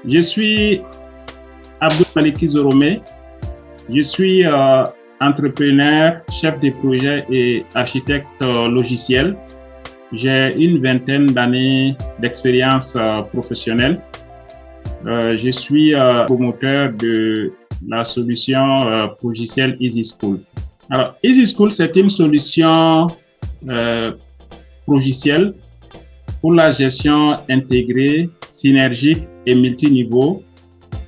Je suis Abdou Maliki Zoromé. Je suis entrepreneur, chef de projet et architecte logiciel. J'ai une vingtaine d'années d'expérience professionnelle. Je suis promoteur de la solution logicielle EasySchool. Alors, EasySchool, c'est une solution logicielle pour la gestion intégrée, synergique et multiniveau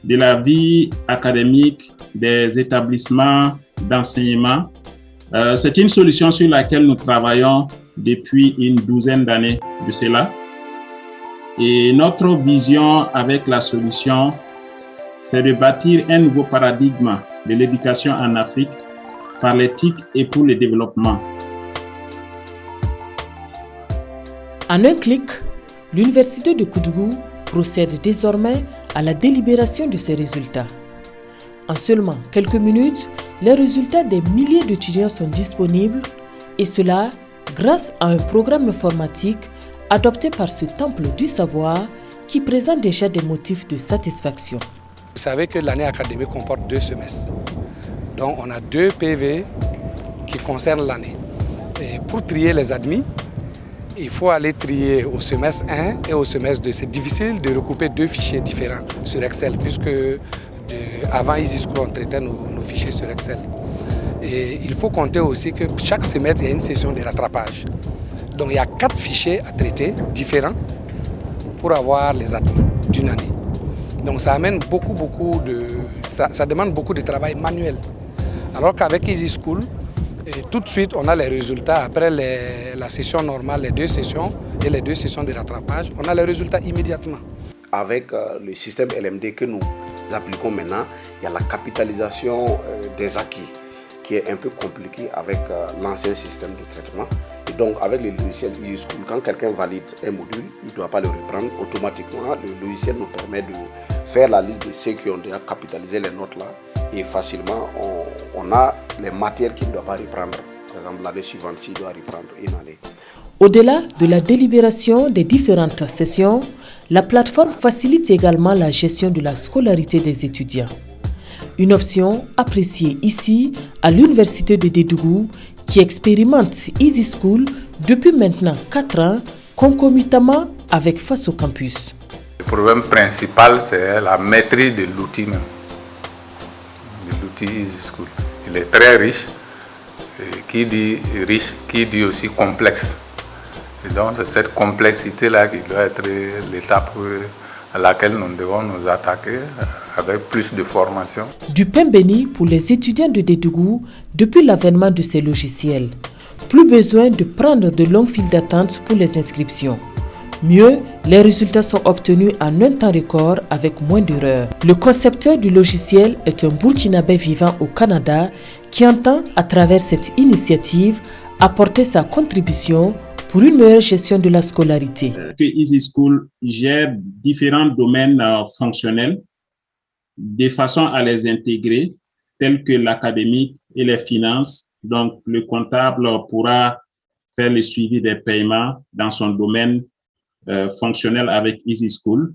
de la vie académique des établissements d'enseignement. C'est une solution sur laquelle nous travaillons depuis une douzaine d'années de cela. Et notre vision avec la solution, c'est de bâtir un nouveau paradigme de l'éducation en Afrique par l'éthique et pour le développement. En un clic, l'Université de Koudougou procède désormais à la délibération de ses résultats. En seulement quelques minutes, les résultats des milliers d'étudiants sont disponibles, et cela grâce à un programme informatique adopté par ce temple du savoir qui présente déjà des motifs de satisfaction. Vous savez que l'année académique comporte 2 semestres. Donc on a 2 PV qui concernent l'année. Et pour trier les admis, il faut aller trier au semestre 1 et au semestre 2. C'est difficile de recouper 2 fichiers différents sur Excel, puisque avant EasySchool, on traitait nos fichiers sur Excel. Et il faut compter aussi que chaque semestre, il y a une session de rattrapage. Donc il y a 4 fichiers à traiter différents pour avoir les admis d'une année. Donc ça amène ça demande beaucoup de travail manuel. Alors qu'avec EasySchool, tout de suite, on a les résultats après la session normale, les 2 sessions et les 2 sessions de rattrapage. On a les résultats immédiatement. Avec le système LMD que nous appliquons maintenant, il y a la capitalisation des acquis qui est un peu compliquée avec l'ancien système de traitement. Et donc, avec le logiciel EasySchool, quand quelqu'un valide un module, il ne doit pas le reprendre. Automatiquement, le logiciel nous permet de faire la liste de ceux qui ont déjà capitalisé les notes là. Et facilement, on a les matières qu'il ne doit pas reprendre. Par exemple, l'année suivante, s'il doit reprendre une année. Au-delà de la délibération des différentes sessions, la plateforme facilite également la gestion de la scolarité des étudiants. Une option appréciée ici à l'Université de Dédougou qui expérimente EasySchool depuis maintenant 4 ans, concomitamment avec Faso Campus. Le problème principal, c'est la maîtrise de l'outil même. L'outil EasySchool. Il est très riche. Et qui dit riche, qui dit aussi complexe. Et donc c'est cette complexité-là qui doit être l'étape à laquelle nous devons nous attaquer avec plus de formation. Du pain béni pour les étudiants de Dédougou depuis l'avènement de ces logiciels. Plus besoin de prendre de longues files d'attente pour les inscriptions. Mieux, les résultats sont obtenus en un temps record avec moins d'erreurs. Le concepteur du logiciel est un Burkinabé vivant au Canada qui entend, à travers cette initiative, apporter sa contribution pour une meilleure gestion de la scolarité. Que EasySchool gère différents domaines fonctionnels de façon à les intégrer, tels que l'académique et les finances. Donc, le comptable pourra faire le suivi des paiements dans son domaine fonctionnel avec EasySchool.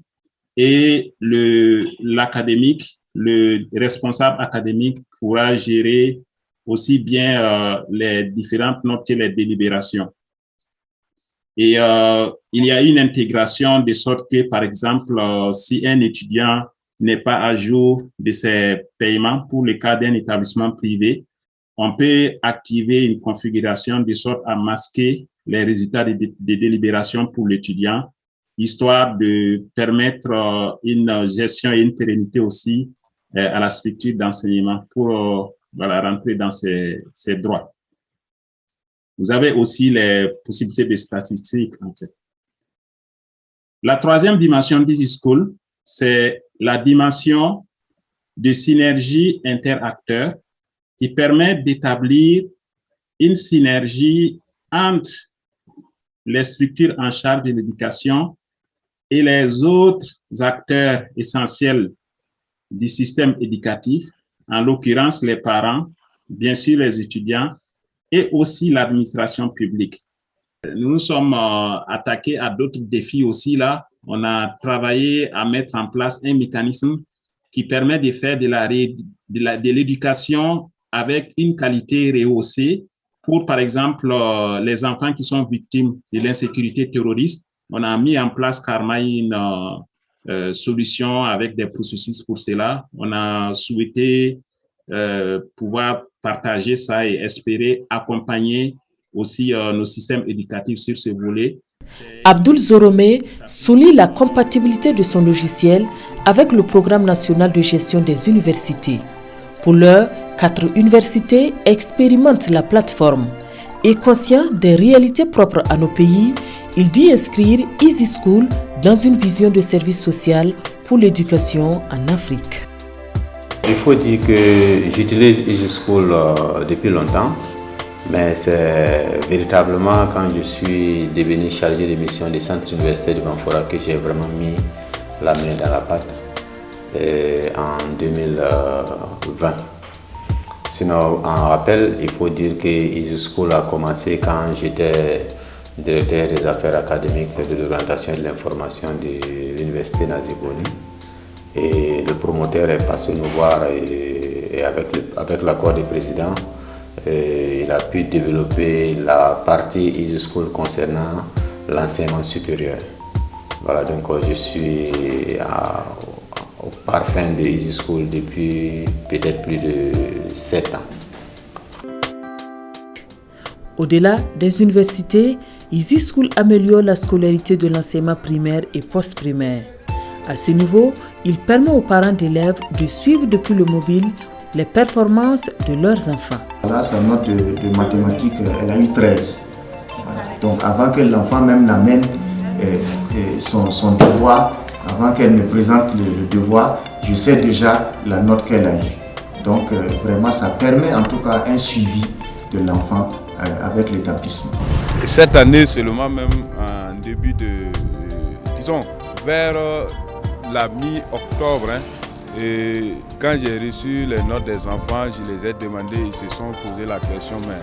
Et l'académique, le responsable académique pourra gérer aussi bien les différentes notes que les délibérations. Et il y a une intégration de sorte que, par exemple, si un étudiant n'est pas à jour de ses paiements pour le cas d'un établissement privé, on peut activer une configuration de sorte à masquer les résultats de délibération pour l'étudiant, histoire de permettre une gestion et une pérennité aussi à la structure d'enseignement pour rentrer dans ses droits. Vous avez aussi les possibilités de statistiques, en fait. La troisième dimension d'EasySchool, c'est la dimension de synergie interacteurs qui permet d'établir une synergie entre les structures en charge de l'éducation et les autres acteurs essentiels du système éducatif, en l'occurrence les parents, bien sûr les étudiants, et aussi l'administration publique. Nous nous sommes attaqués à d'autres défis aussi là, on a travaillé à mettre en place un mécanisme qui permet de faire de l'éducation avec une qualité rehaussée pour, par exemple, les enfants qui sont victimes de l'insécurité terroriste. On a mis en place carrément une solution avec des processus pour cela. On a souhaité pouvoir partager ça et espérer accompagner aussi nos systèmes éducatifs sur ce volet. Abdoul Zoromé souligne la compatibilité de son logiciel avec le programme national de gestion des universités. Pour l'heure, 4 universités expérimentent la plateforme. Et conscient des réalités propres à nos pays, il dit inscrire Easy School dans une vision de service social pour l'éducation en Afrique. Il faut dire que j'utilise Easy School depuis longtemps, mais c'est véritablement quand je suis devenu chargé de mission du centre universitaire de Banfora que j'ai vraiment mis la main dans la pâte en 2020. Sinon, en rappel, il faut dire que Easy School a commencé quand j'étais directeur des affaires académiques de l'orientation et de l'information de l'université Naziboni. Et le promoteur est passé nous voir et avec l'accord du président, il a pu développer la partie Easy School concernant l'enseignement supérieur. Voilà, donc je suis au parfum de Easy School depuis peut-être plus de 7 ans. Au-delà des universités, Easy School améliore la scolarité de l'enseignement primaire et post-primaire. À ce niveau, il permet aux parents d'élèves de suivre depuis le mobile les performances de leurs enfants. Là, sa note de mathématiques, elle a eu 13. Voilà. Donc avant que l'enfant même n'amène son devoir, avant qu'elle me présente le devoir, je sais déjà la note qu'elle a eue. Donc vraiment, ça permet en tout cas un suivi de l'enfant avec l'établissement. Cette année, seulement même en début de, disons, vers la mi-octobre, et quand j'ai reçu les notes des enfants, je les ai demandé, ils se sont posé la question, mais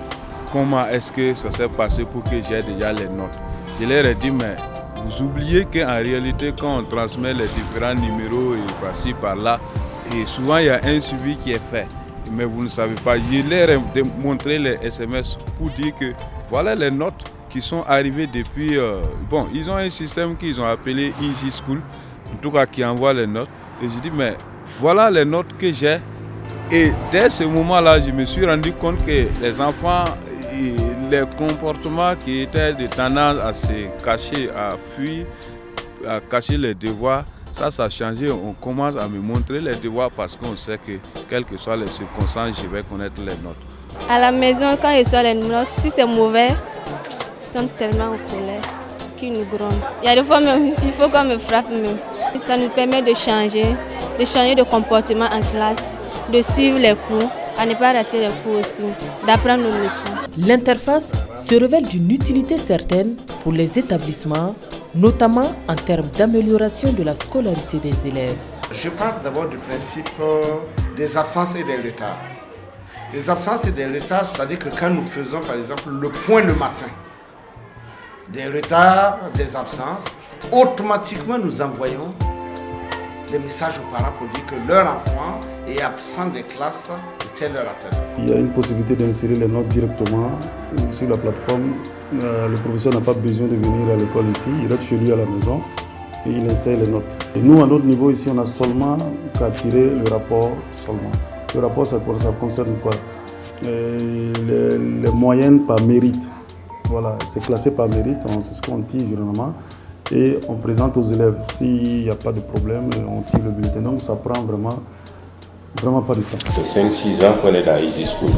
comment est-ce que ça s'est passé pour que j'ai déjà les notes? Je leur ai dit, mais vous oubliez qu'en réalité, quand on transmet les différents numéros et par-ci, par-là, et souvent il y a un suivi qui est fait, mais vous ne savez pas. Je leur ai montré les SMS pour dire que voilà les notes qui sont arrivées depuis... bon, ils ont un système qu'ils ont appelé Easy School, en tout cas qui envoie les notes. Et je dis, mais voilà les notes que j'ai. Et dès ce moment-là, je me suis rendu compte que les enfants, les comportements qui étaient de tendance à se cacher, à fuir, à cacher les devoirs, ça a changé. On commence à me montrer les devoirs parce qu'on sait que, quelles que soient les circonstances, je vais connaître les notes. À la maison, quand ils sortent les notes, si c'est mauvais, ils sont tellement en colère qu'ils nous grondent. Il y a des fois même, il faut qu'on me frappe même. Ça nous permet de changer de comportement en classe, de suivre les cours, à ne pas rater les cours aussi, d'apprendre nos leçons. L'interface se révèle d'une utilité certaine pour les établissements, notamment en termes d'amélioration de la scolarité des élèves. Je parle d'abord du principe des absences et des retards. Les absences et des retards, c'est-à-dire que quand nous faisons par exemple le point le matin, des retards, des absences, automatiquement nous envoyons des messages aux parents pour dire que leur enfant est absent des classes de telle heure à telle heure. Il y a une possibilité d'insérer les notes directement sur la plateforme. Le professeur n'a pas besoin de venir à l'école ici, il reste chez lui à la maison et il insère les notes. Et nous, à notre niveau ici, on a seulement qu'à tirer le rapport seulement. Le rapport, ça concerne quoi? Les moyennes par mérite. Voilà, c'est classé par mérite, c'est ce qu'on tire généralement. Et on présente aux élèves. S'il n'y a pas de problème, on tire le bulletin. Donc ça prend vraiment pas de temps. Ça fait 5-6 ans qu'on est dans Easy School.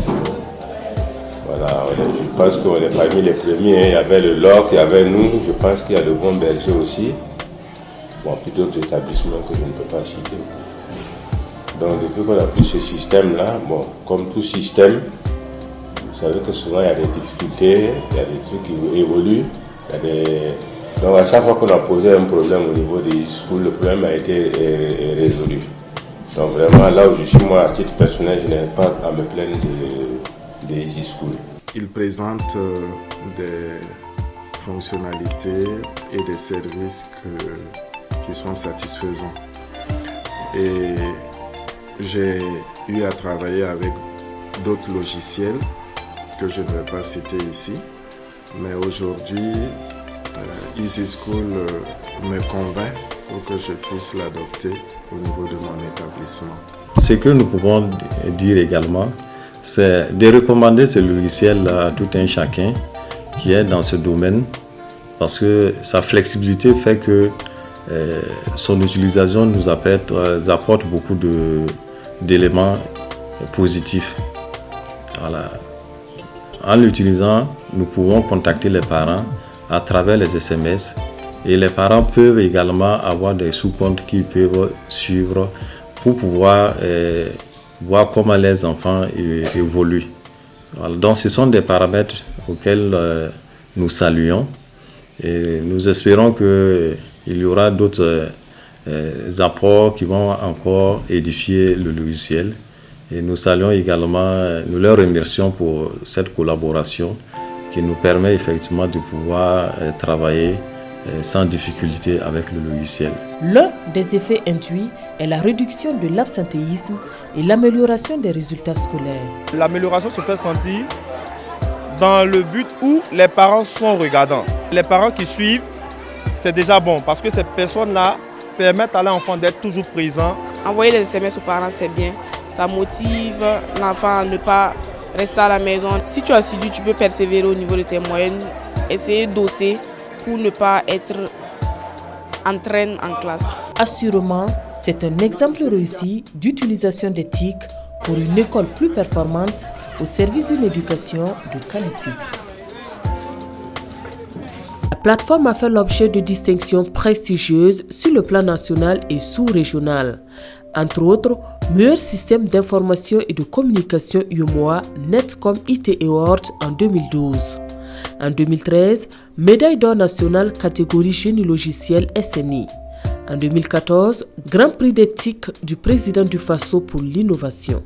Voilà, je pense qu'on est parmi les premiers. Il y avait le LOC, il y avait nous. Je pense qu'il y a le Bon Berger aussi. Bon, puis d'autres établissements que je ne peux pas citer. Donc depuis qu'on a pris ce système-là, bon, comme tout système, vous savez que souvent il y a des difficultés, il y a des trucs qui évoluent. Donc à chaque fois qu'on a posé un problème au niveau des schools, le problème a été résolu. Donc vraiment là où je suis moi à titre personnel, je n'ai pas à me plaindre des Easy School. Il présente des fonctionnalités et des services qui sont satisfaisants. Et j'ai eu à travailler avec d'autres logiciels que je ne vais pas citer ici. Mais aujourd'hui, Easy School me convainc pour que je puisse l'adopter au niveau de mon établissement. Ce que nous pouvons dire également, c'est de recommander ce logiciel à tout un chacun qui est dans ce domaine, parce que sa flexibilité fait que son utilisation nous apporte beaucoup d'éléments positifs. Voilà. En l'utilisant, nous pouvons contacter les parents à travers les SMS, et les parents peuvent également avoir des sous-comptes qu'ils peuvent suivre pour pouvoir voir comment les enfants évoluent. Voilà. Donc ce sont des paramètres auxquels nous saluons, et nous espérons qu'il y aura d'autres apports qui vont encore édifier le logiciel. Et nous saluons également, nous leur remercions pour cette collaboration qui nous permet effectivement de pouvoir travailler sans difficulté avec le logiciel. L'un des effets induits est la réduction de l'absentéisme et l'amélioration des résultats scolaires. L'amélioration se fait sentir dans le but où les parents sont regardants. Les parents qui suivent, c'est déjà bon parce que ces personnes-là permettent à l'enfant d'être toujours présent. Envoyer les SMS aux parents, c'est bien. Ça motive l'enfant à ne pas rester à la maison. Si tu es assidu, tu peux persévérer au niveau de tes moyennes, essayer d'osser pour ne pas être en traîne en classe. Assurément, c'est un exemple réussi d'utilisation des TIC pour une école plus performante au service d'une éducation de qualité. La plateforme a fait l'objet de distinctions prestigieuses sur le plan national et sous-régional. Entre autres, meilleur système d'information et de communication UMOA Netcom IT Awards en 2012. En 2013, médaille d'or nationale catégorie génie logiciel SNI. En 2014, Grand Prix d'éthique du président du FASO pour l'innovation.